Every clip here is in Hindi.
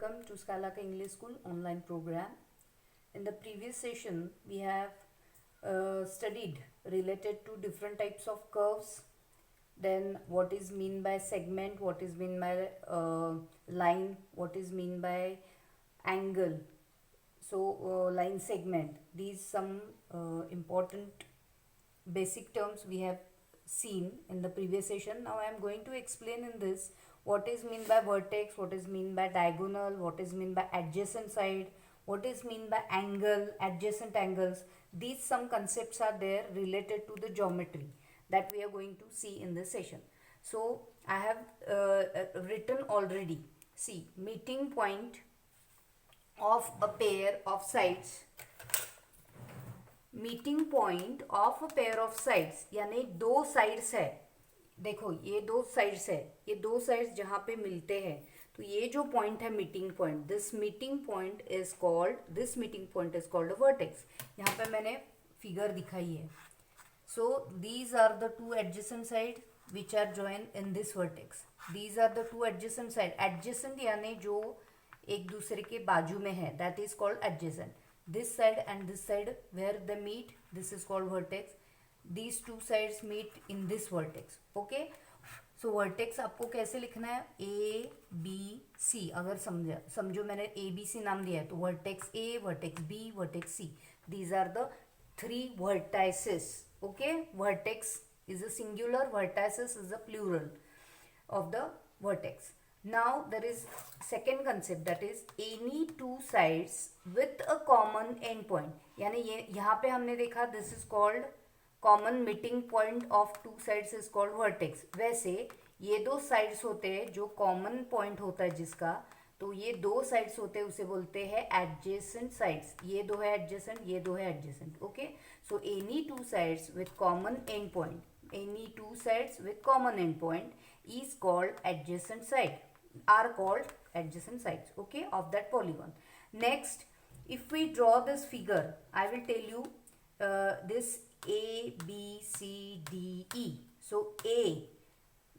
welcome to Scalaka English School online program. In the previous session, we have studied related to different types of curves. Then what is mean by segment, what is mean by line, what is mean by angle. So line segment. These some important basic terms we have seen in the previous session. Now I am going to explain in this what is mean by vertex, what is mean by diagonal, what is mean by adjacent side, what is mean by angle, adjacent angles. These some concepts are there related to the geometry that we are going to see in this session. So I have written already. See, meeting point of a pair of sides, meeting point of a pair of sides, यानी दो साइड्स है. देखो ये दो साइड्स है, ये दो साइड्स जहाँ पे मिलते हैं, तो ये जो पॉइंट है meeting point, this meeting point is called a vertex. यहाँ पे मैंने फिगर दिखाई है. So these are the two adjacent side which are join in this vertex. These are the two adjacent side. Adjacent यानी जो एक दूसरे के बाजू में है, that is called adjacent. This side and this side where they meet, this is called vertex. These two sides meet in this vertex. Okay, so vertex आपको कैसे लिखना है? A B C. अगर समझो मैंने A B C नाम दिया है, तो vertex A, vertex B, vertex C. These are the three vertices. Okay, vertex is a singular, vertices is a plural of the vertex. Now there is second concept, that is any two sides with a common end point. यानी ये यहाँ पे हमने देखा this is called common meeting point of two sides is called vertex. वैसे ये दो sides होते हैं जो common point होता है जिसका, तो ये दो sides होते हैं उसे बोलते हैं adjacent sides. ये दो है adjacent, ये दो है adjacent. Okay, so any two sides with common end point, any two sides with common end point is called adjacent side, are called adjacent sides, okay, of that polygon. Next, if we draw this figure, I will tell you this A B C D E. So A,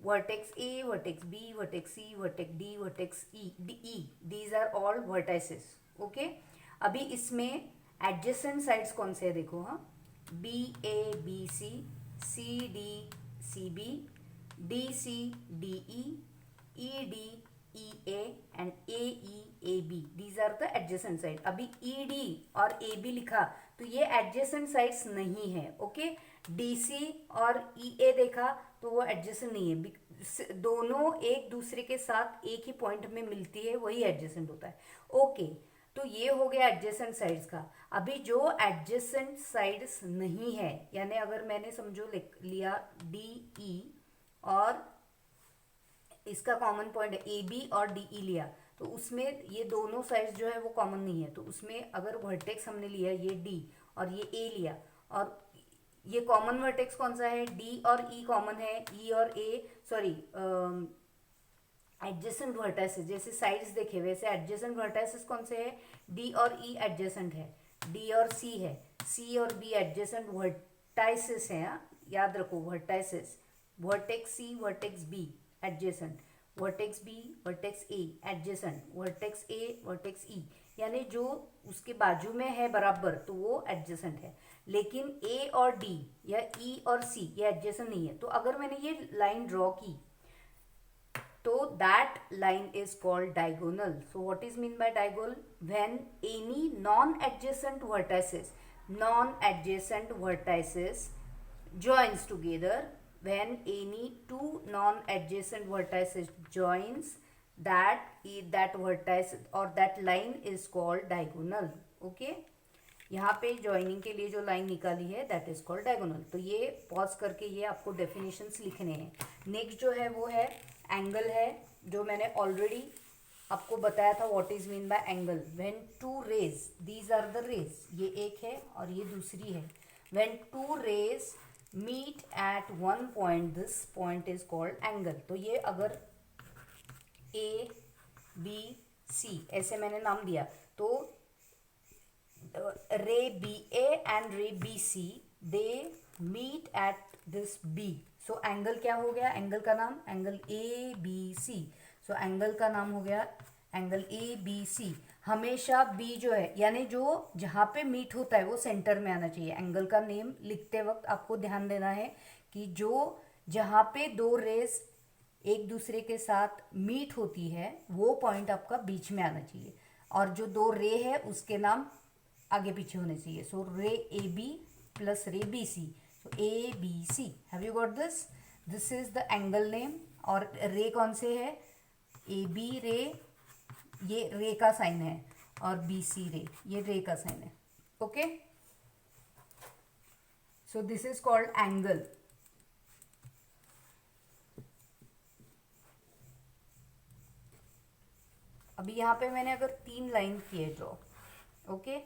vertex A, vertex B, vertex C, vertex D, vertex E, these are all vertices. Okay, अभी इसमें adjacent sides कौन से है देखो. हाँ, B A B C, C D C B, D C D E, ED EA and AE AB. These are the adjacent side. अभी ED और AB लिखा तो ये adjacent sides नहीं है. ओके, DC और EA देखा तो वो adjacent नहीं है. दोनों एक दूसरे के साथ एक ही पॉइंट में मिलती है, वही adjacent होता है. ओके, तो ये हो गया adjacent sides का. अभी जो adjacent sides नहीं है, यानी अगर मैंने समझो लिया DE और इसका कॉमन पॉइंट है ए बी और डी ई लिया, तो उसमें ये दोनों साइड्स जो है वो कॉमन नहीं है. तो उसमें अगर वर्टेक्स हमने लिया ये डी और ये ए लिया, और ये कॉमन वर्टेक्स कौन सा है? डी और ई कॉमन है. ई और ए सॉरी एडजेसेंट वर्टाइसेस, जैसे साइड्स देखे वैसे एडजेसेंट वर्टाइसेस कौन से है? डी और ई एडजेसेंट है, डी और सी है, सी और बी एडजेसेंट वर्टाइसेस है. याद रखो vertices, vertex C, vertex B adjacent, vertex B, vertex A adjacent, vertex A, vertex E, यानी जो उसके बाजू में है बराबर तो वो एडजेसेंट है. लेकिन ए और डी या ई और सी ये एडजेसेंट नहीं है. तो अगर मैंने ये लाइन ड्रॉ की तो that line is called diagonal. So what is mean bye diagonal? When any non adjacent vertices joins together, when any two non-adjacent vertices joins, that vertex or that line is called diagonal. Okay, यहाँ पे ज्वाइनिंग के लिए जो लाइन निकाली है दैट इज कॉल्ड डायगोनल. तो ये पॉज करके ये आपको डेफिनेशंस लिखने हैं. नेक्स्ट जो है वो है एंगल है, जो मैंने ऑलरेडी आपको बताया था what is mean by angle. When two rays, these are the rays, ये एक है और ये दूसरी है. When two rays meet at one point, this point is called angle. तो ये अगर A B C ऐसे मैंने नाम दिया, तो ray B A and ray B C they meet at this B. So angle क्या हो गया? एंगल का नाम angle A B C. So angle का नाम हो गया एंगल ए बी सी, हमेशा बी जो है यानी जो जहाँ पे मीट होता है वो सेंटर में आना चाहिए। एंगल का नेम लिखते वक्त आपको ध्यान देना है कि जो जहाँ पे दो रेस एक दूसरे के साथ मीट होती है वो पॉइंट आपका बीच में आना चाहिए, और जो दो रे है उसके नाम आगे पीछे होने चाहिए। So ray A B plus ray B C, so A B C. Have you got this? This is the angle name. और रे कौन से है? ए बी रे, ये रे का साइन है, और बी सी रे, ये रे का साइन है। Okay, so this is called angle. अभी यहाँ पे मैंने अगर 3 लाइन किए draw, okay,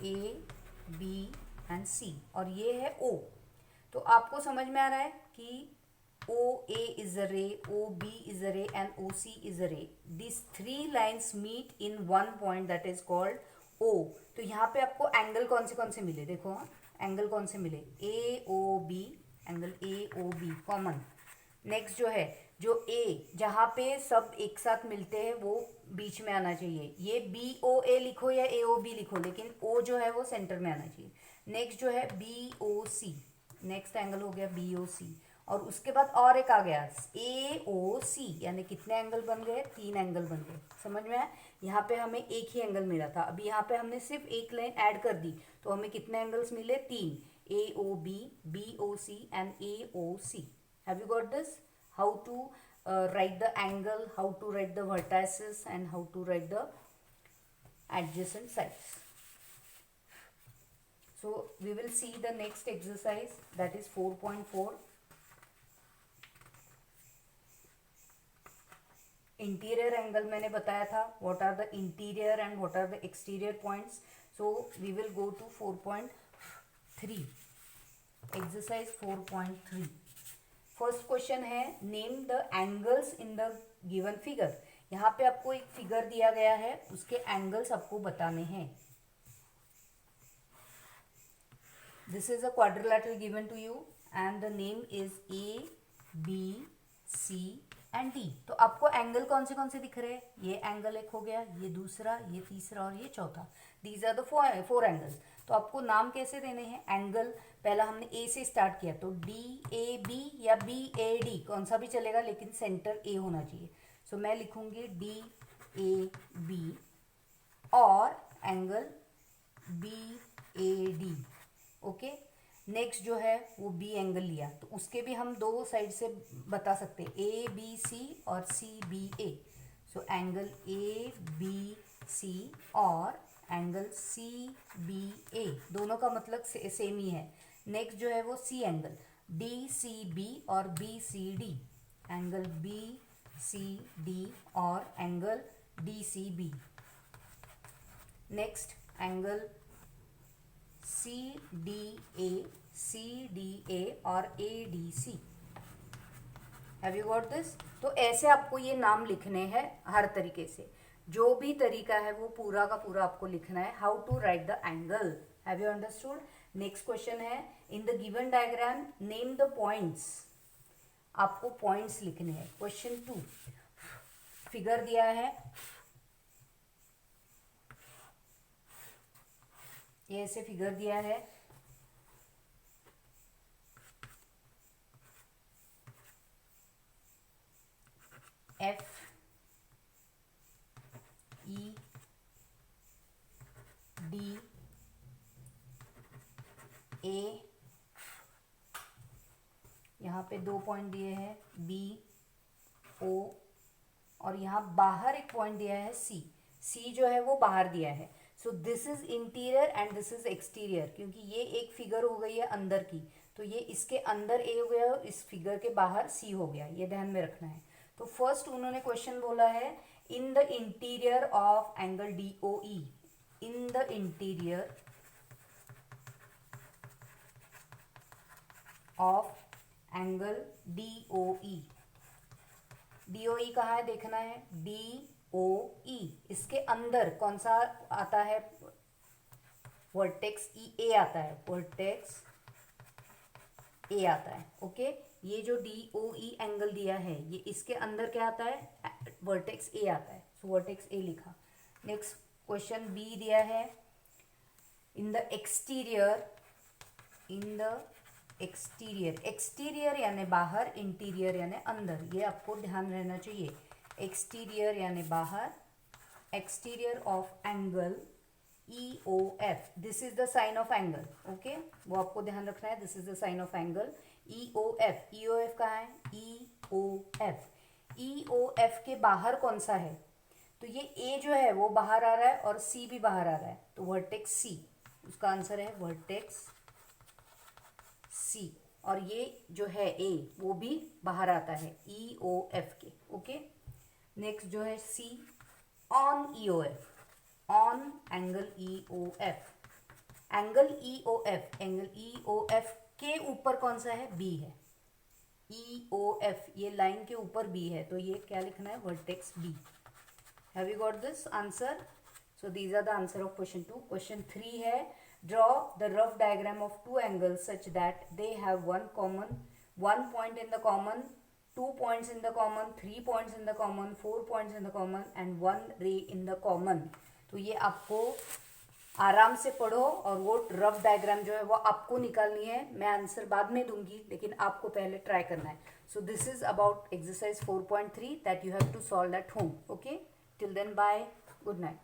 A B and C, और ये है ओ। तो आपको समझ में आ रहा है कि ओ ए इज अ रे, ओ बी इज अ रे and O C is a ray. This 3 lines meet in one point that is called O. तो यहाँ पे आपको एंगल कौन से मिले? देखो, हाँ, एंगल कौन से मिले? A O B, angle A O B common. Next जो है, जो ए जहाँ पे सब एक साथ मिलते हैं वो बीच में आना चाहिए। ये बी ओ ए लिखो या ए ओ बी लिखो, लेकिन ओ जो है वो सेंटर में आना चाहिए। नेक्स्ट जो है बी ओ सी, नेक्स्ट एंगल हो गया बी ओ सी। और उसके बाद और एक आ गया ए ओ सी, यानी कितने एंगल बन गए? 3 एंगल बन गए। समझ में आया? यहाँ पे हमें एक ही एंगल मिला था, अभी यहाँ पे हमने सिर्फ एक लाइन ऐड कर दी तो हमें कितने एंगल्स मिले? 3, A O B O C and A O C. Have you got this? How to write the angle, how to write the vertices, and how to write the adjacent sides. So we will see the next exercise, that is 4.4. Interior angle मैंने बताया था, what are the interior and what are the exterior points. So we will go to 4.3, exercise 4.3। First question है, name the angles in the given figure. यहाँ पे आपको एक फिगर दिया गया है, उसके एंगल्स आपको बताने हैं। This is a quadrilateral given to you and the name is A B C and D. तो आपको एंगल कौन से दिख रहे हैं? ये एंगल एक हो गया, ये दूसरा, ये तीसरा और ये चौथा। These are the four angles. तो आपको नाम कैसे देने हैं? एंगल पहला हमने ए से स्टार्ट किया, तो डी ए बी या बी ए डी कौन सा भी चलेगा, लेकिन सेंटर ए होना चाहिए। सो मैं लिखूंगी डी ए बी और angle B A D. Okay, next जो है वो बी एंगल लिया, तो उसके भी हम दो साइड से बता सकते हैं, ए बी सी और C B A. So angle A B C और एंगल सी बी ए, दोनों का मतलब सेम ही है। नेक्स्ट जो है वो C angle, D C B और B C D, angle B C D और angle D C B. Next angle C D A और A D C. Have you got this? तो ऐसे आपको ये नाम लिखने हैं हर तरीके से, जो भी तरीका है वो पूरा का पूरा आपको लिखना है। How to write the angle, have you understood? Next question है, in the given diagram name the points. आपको पॉइंट्स लिखने हैं। क्वेश्चन 2, फिगर दिया है, ये ऐसे फिगर दिया है, एफ ई डी ए, यहाँ पे 2 पॉइंट दिए हैं बी ओ, और यहाँ बाहर एक पॉइंट दिया है सी। सी जो है वो बाहर दिया है। So this is interior and this is exterior, क्योंकि ये एक फिगर हो गई है अंदर की, तो ये इसके अंदर ए हो गया और इस फिगर के बाहर सी हो गया, ये ध्यान में रखना है। तो फर्स्ट उन्होंने क्वेश्चन बोला है, in the interior of angle D O E, in the interior of angle D O E. D O E कहाँ है देखना है, डी ओ ई, इसके अंदर कौन सा आता है? वर्टेक्स ई ए आता है, वर्टेक्स ए आता है। ओके, ये जो DOE एंगल दिया है ये इसके अंदर क्या आता है, वर्टेक्स ए आता है, सो वर्टेक्स ए लिखा। नेक्स्ट क्वेश्चन बी दिया है, इन द एक्सटीरियर, एक्सटीरियर यानी बाहर, इंटीरियर यानी अंदर, ये आपको ध्यान रहना चाहिए। एक्सटीरियर यानी बाहर, exterior of angle EOF, this is the sign of angle, okay, वो आपको ध्यान रखना है, this is the sign of angle EOF कहाँ है, EOF के बाहर कौन सा है, तो ये A जो है वो बाहर आ रहा है और C भी बाहर आ रहा है, तो वर्टेक्स C, उसका आंसर है वर्टेक्स C, और ये जो है A वो भी बाहर आता है EOF के, ओके। नेक्स्ट जो है C, on EOF, on angle EOF, angle EOF के ऊपर कौन सा है, B है, EOF ये लाइन के ऊपर B है, तो ये क्या लिखना है, vertex B। Have you got this answer? So these are the answer of question 2। Question 3 है, draw the rough diagram of two angles such that they have one point in the common, 2 points in the common, 3 points in the common, 4 points in the common and 1 ray in the common। तो ये आपको आराम से पढ़ो और वो रफ डायग्राम जो है वो आपको निकालनी है, मैं आंसर बाद में दूंगी लेकिन आपको पहले ट्राई करना है। So this is about exercise 4.3 that you have to solve at home, okay. Till then bye, good night.